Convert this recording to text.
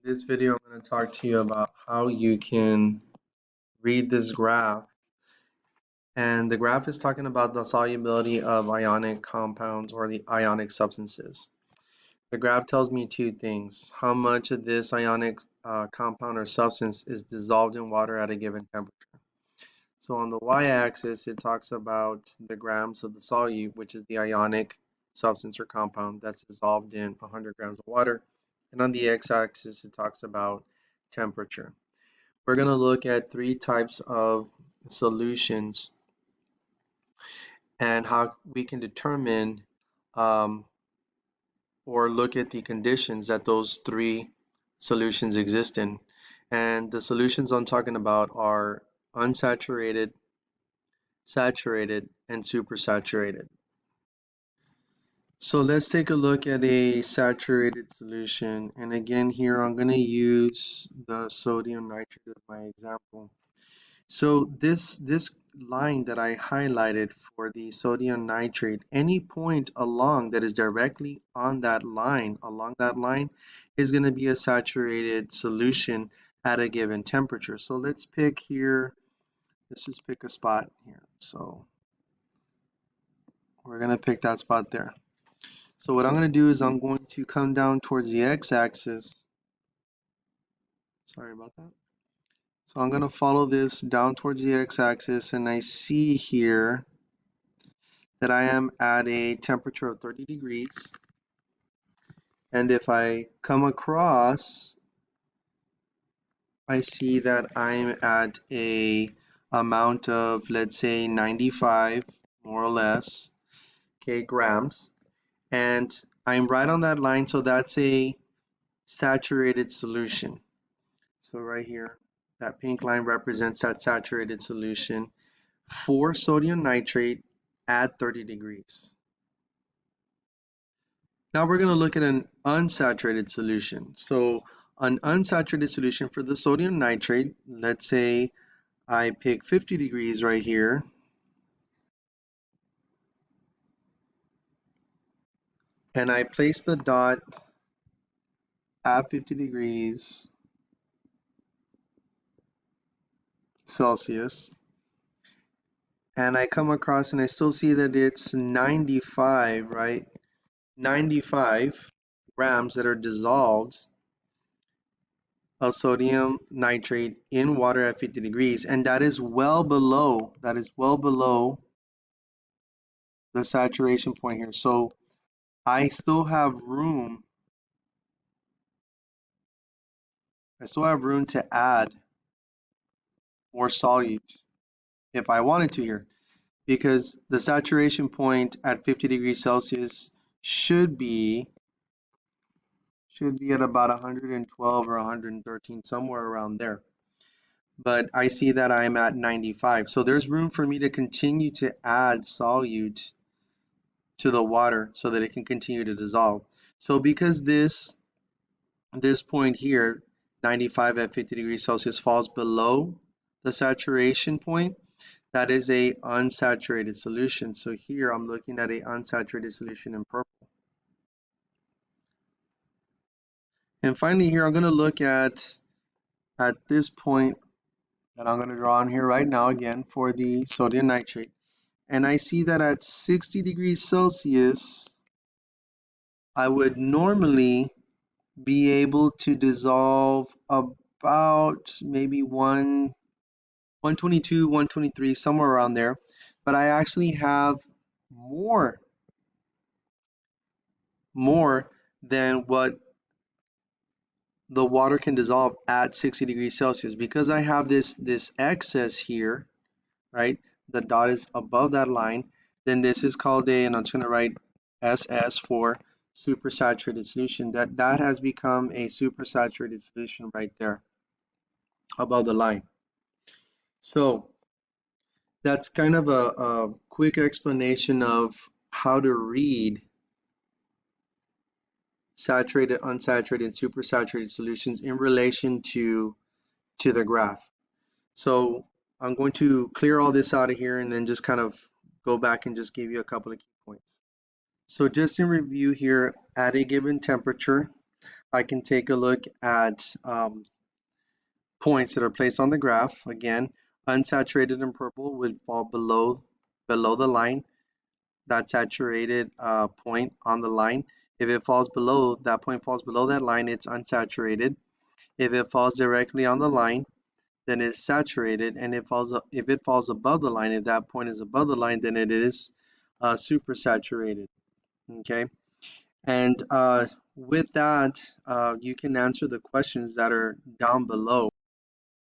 This video, I'm going to talk to you about how you can read this graph. And the graph is talking about the solubility of ionic compounds or the ionic substances. The graph tells me two things: how much of this ionic compound or substance is dissolved in water at a given temperature. So on the y-axis, it talks about the grams of the solute, which is the ionic substance or compound that's dissolved in 100 grams of water. And on the x-axis, it talks about temperature. We're going to look at three types of solutions and how we can determine um, or look at the conditions that those three solutions exist in. And the solutions I'm talking about are unsaturated, saturated, and supersaturated. So let's take a look at a saturated solution. And again, here I'm going to use the sodium nitrate as my example. So this line that I highlighted for the sodium nitrate, any point along that is directly on that line, along that line, is going to be a saturated solution at a given temperature. So let's pick here, let's just pick a spot here. So we're going to pick that spot there. So what I'm going to do is I'm going to come down towards the x-axis. Sorry about that. So I'm going to follow this down towards the x-axis, and I see here that I am at a temperature of 30 degrees. And if I come across, I see that I'm at a amount of, let's say, 95, more or less, grams. And I'm right on that line, so that's a saturated solution. So right here, that pink line represents that saturated solution for sodium nitrate at 30 degrees. Now we're going to look at an unsaturated solution. So an unsaturated solution for the sodium nitrate, let's say I pick 50 degrees right here. And I place the dot at 50 degrees Celsius. And I come across and I still see that it's 95, right? 95 grams that are dissolved of sodium nitrate in water at 50 degrees, and that is well below the saturation point here. So I still have room to add more solutes if I wanted to here, because the saturation point at 50 degrees Celsius should be at about 112 or 113, somewhere around there. But I see that I'm at 95. So there's room for me to continue to add solute to the water so that it can continue to dissolve. So because this point here, 95 at 50 degrees Celsius, falls below the saturation point, that is a unsaturated solution. So here I'm looking at a unsaturated solution in purple. And finally here I'm going to look at this point that I'm going to draw on here right now again for the sodium nitrate. And I see that at 60 degrees Celsius, I would normally be able to dissolve about maybe 122, 123, somewhere around there. But I actually have more than what the water can dissolve at 60 degrees Celsius, because I have this excess here, right? The dot is above that line. Then this is called and I'm just going to write SS for supersaturated solution. That has become a supersaturated solution right there above the line. So that's kind of a quick explanation of how to read saturated, unsaturated, and supersaturated solutions in relation to the graph. So I'm going to clear all this out of here and then just kind of go back and just give you a couple of key points. So just in review here, at a given temperature, I can take a look at points that are placed on the graph. Again, unsaturated in purple would fall below the line, that saturated point on the line. If it falls below, that point falls below that line, it's unsaturated. If it falls directly on the line, then it's saturated. And if it falls above the line, if that point is above the line, then it is supersaturated. Okay. And with that, you can answer the questions that are down below.